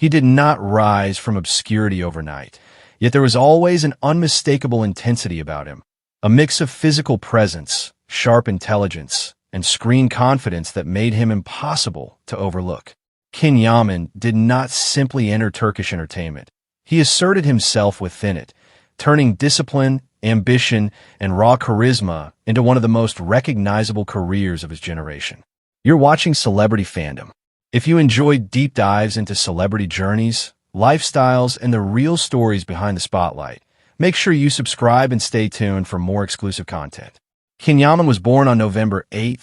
He did not rise from obscurity overnight, yet there was always an unmistakable intensity about him, a mix of physical presence, sharp intelligence, and screen confidence that made him impossible to overlook. Yaman did not simply enter Turkish entertainment. He asserted himself within it, turning discipline, ambition, and raw charisma into one of the most recognizable careers of his generation. You're watching Celebrity Fandom. If you enjoy deep dives into celebrity journeys, lifestyles, and the real stories behind the spotlight, make sure you subscribe and stay tuned for more exclusive content. Yaman was born on November 8,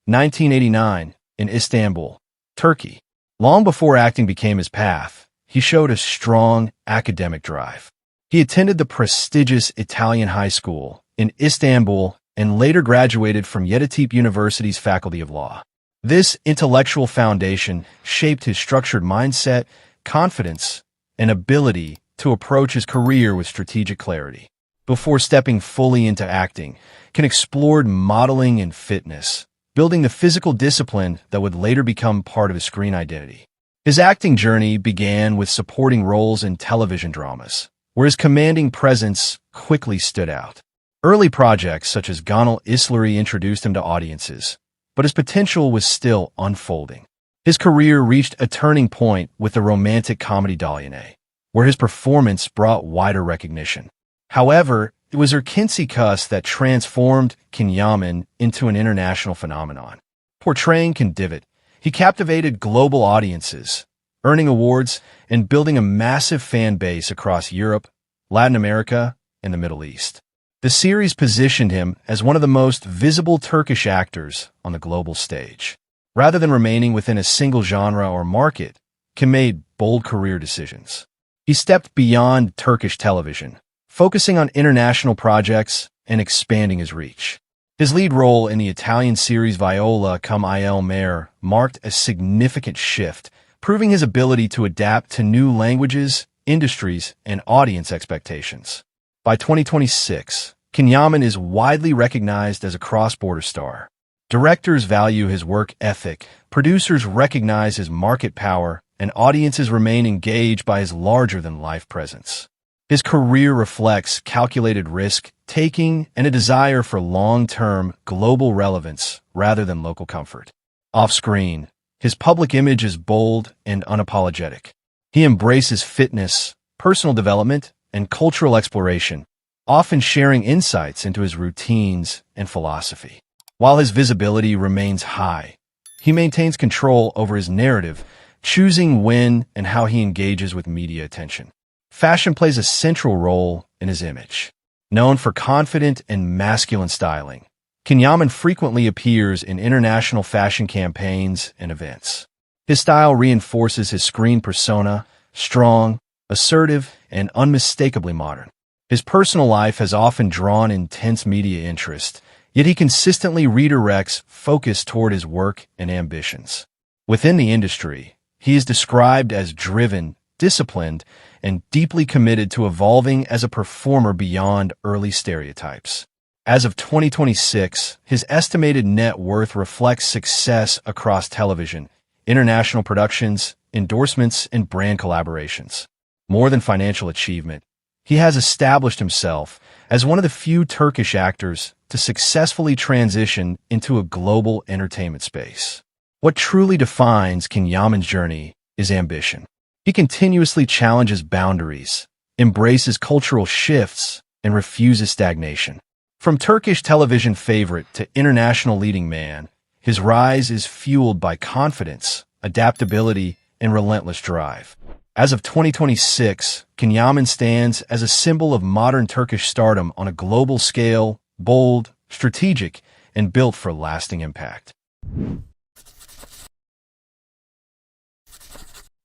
1989, in Istanbul, Turkey. Long before acting became his path, he showed a strong academic drive. He attended the prestigious Italian high school in Istanbul and later graduated from Yeditepe University's Faculty of Law. This intellectual foundation shaped his structured mindset, confidence, and ability to approach his career with strategic clarity. Before stepping fully into acting, Can explored modeling and fitness, building the physical discipline that would later become part of his screen identity. His acting journey began with supporting roles in television dramas, where his commanding presence quickly stood out. Early projects such as Gönül İşleri introduced him to audiences, but his potential was still unfolding. His career reached a turning point with the romantic comedy Dalyanay, where his performance brought wider recognition. However, it was Erkinci Kuş that transformed Yaman into an international phenomenon. Portraying Kandivit, he captivated global audiences, earning awards and building a massive fan base across Europe, Latin America, and the Middle East. The series positioned him as one of the most visible Turkish actors on the global stage. Rather than remaining within a single genre or market, Kim made bold career decisions. He stepped beyond Turkish television, focusing on international projects and expanding his reach. His lead role in the Italian series Viola come Il Mare marked a significant shift, proving his ability to adapt to new languages, industries, and audience expectations. By 2026, Yaman is widely recognized as a cross-border star. Directors value his work ethic, producers recognize his market power, and audiences remain engaged by his larger-than-life presence. His career reflects calculated risk-taking and a desire for long-term global relevance rather than local comfort. Off-screen, his public image is bold and unapologetic. He embraces fitness, personal development, and cultural exploration, often sharing insights into his routines and philosophy. While his visibility remains high, he maintains control over his narrative, choosing when and how he engages with media attention. Fashion plays a central role in his image. Known for confident and masculine styling, Yaman frequently appears in international fashion campaigns and events. His style reinforces his screen persona, strong, assertive, and unmistakably modern. His personal life has often drawn intense media interest, yet he consistently redirects focus toward his work and ambitions. Within the industry, he is described as driven, disciplined, and deeply committed to evolving as a performer beyond early stereotypes. As of 2026, his estimated net worth reflects success across television, international productions, endorsements, and brand collaborations. More than financial achievement, he has established himself as one of the few Turkish actors to successfully transition into a global entertainment space. What truly defines Yaman's journey is ambition. He continuously challenges boundaries, embraces cultural shifts, and refuses stagnation. From Turkish television favorite to international leading man, his rise is fueled by confidence, adaptability, and relentless drive. As of 2026, Yaman stands as a symbol of modern Turkish stardom on a global scale, bold, strategic, and built for lasting impact.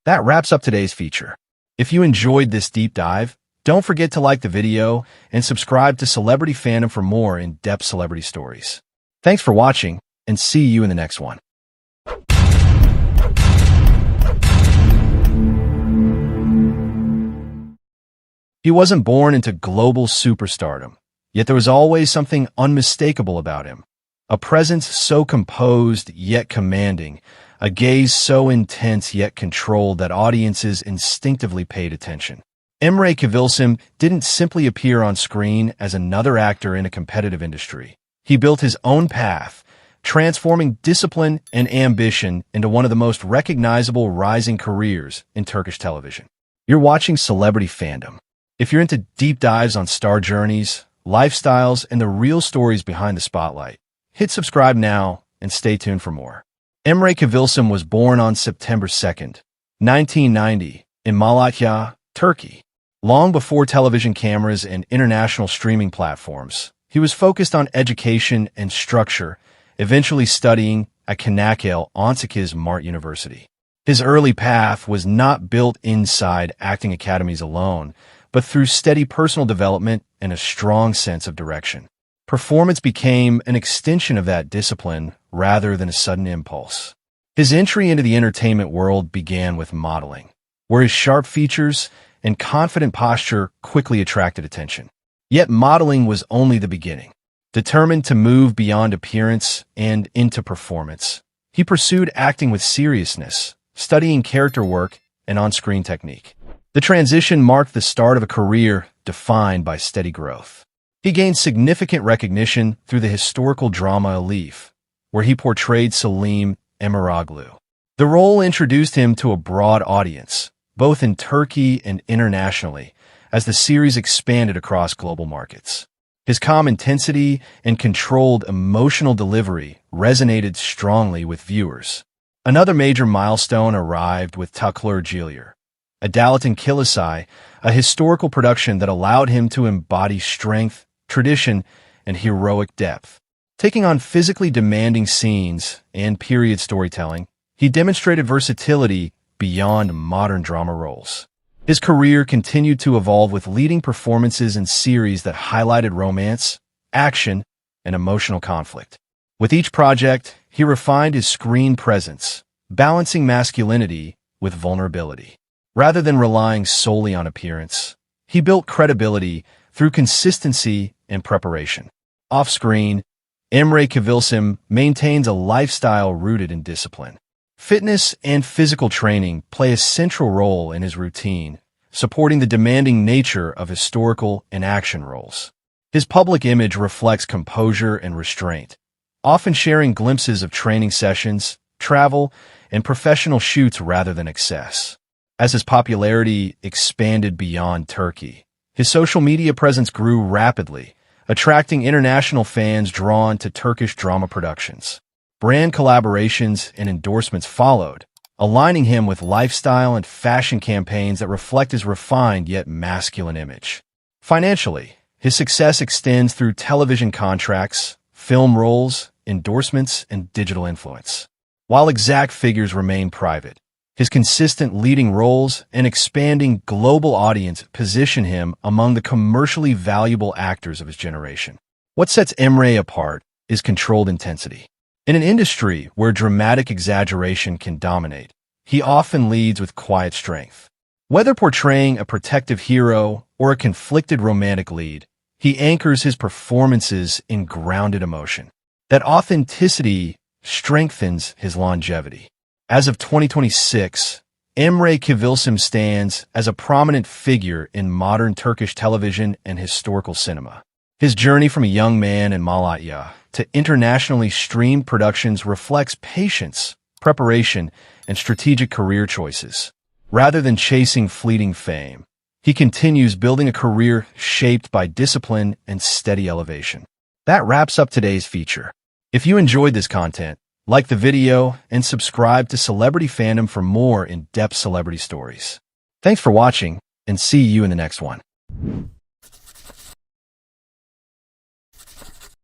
That wraps up today's feature. If you enjoyed this deep dive, don't forget to like the video and subscribe to Celebrity Fandom for more in-depth celebrity stories. Thanks for watching, and see you in the next one. He wasn't born into global superstardom, yet there was always something unmistakable about him. A presence so composed yet commanding, a gaze so intense yet controlled that audiences instinctively paid attention. Emre Kıvılcım didn't simply appear on screen as another actor in a competitive industry. He built his own path, transforming discipline and ambition into one of the most recognizable rising careers in Turkish television. You're watching Celebrity Fandom. If you're into deep dives on star journeys, lifestyles, and the real stories behind the spotlight, hit subscribe now and stay tuned for more. Emre Kıvılcım was born on September 2nd, 1990, in Malatya, Turkey. Long before television cameras and international streaming platforms, he was focused on education and structure, eventually studying at Çanakkale Onsekiz Mart University. His early path was not built inside acting academies alone, but through steady personal development and a strong sense of direction. Performance became an extension of that discipline rather than a sudden impulse. His entry into the entertainment world began with modeling, where his sharp features and confident posture quickly attracted attention. Yet modeling was only the beginning. Determined to move beyond appearance and into performance, he pursued acting with seriousness, studying character work and on-screen technique. The transition marked the start of a career defined by steady growth. He gained significant recognition through the historical drama Elif, where he portrayed Selim Emiroglu. The role introduced him to a broad audience, both in Turkey and internationally, as the series expanded across global markets. His calm intensity and controlled emotional delivery resonated strongly with viewers. Another major milestone arrived with Takler Geliyor, Adalet Kilisai, a historical production that allowed him to embody strength, tradition, and heroic depth. Taking on physically demanding scenes and period storytelling, he demonstrated versatility beyond modern drama roles. His career continued to evolve with leading performances in series that highlighted romance, action, and emotional conflict. With each project, he refined his screen presence, balancing masculinity with vulnerability. Rather than relying solely on appearance, he built credibility through consistency and preparation. Off-screen, Emre Kıvılcım maintains a lifestyle rooted in discipline. Fitness and physical training play a central role in his routine, supporting the demanding nature of historical and action roles. His public image reflects composure and restraint, often sharing glimpses of training sessions, travel, and professional shoots rather than excess. As his popularity expanded beyond Turkey, his social media presence grew rapidly, attracting international fans drawn to Turkish drama productions. Brand collaborations and endorsements followed, aligning him with lifestyle and fashion campaigns that reflect his refined yet masculine image. Financially, his success extends through television contracts, film roles, endorsements, and digital influence. While exact figures remain private, his consistent leading roles and expanding global audience position him among the commercially valuable actors of his generation. What sets Emre apart is controlled intensity. In an industry where dramatic exaggeration can dominate, he often leads with quiet strength. Whether portraying a protective hero or a conflicted romantic lead, he anchors his performances in grounded emotion. That authenticity strengthens his longevity. As of 2026, Emre Kıvılcım stands as a prominent figure in modern Turkish television and historical cinema. His journey from a young man in Malatya to internationally streamed productions reflects patience, preparation, and strategic career choices. Rather than chasing fleeting fame, he continues building a career shaped by discipline and steady elevation. That wraps up today's feature. If you enjoyed this content, like the video and subscribe to Celebrity Fandom for more in-depth celebrity stories. Thanks for watching, and see you in the next one.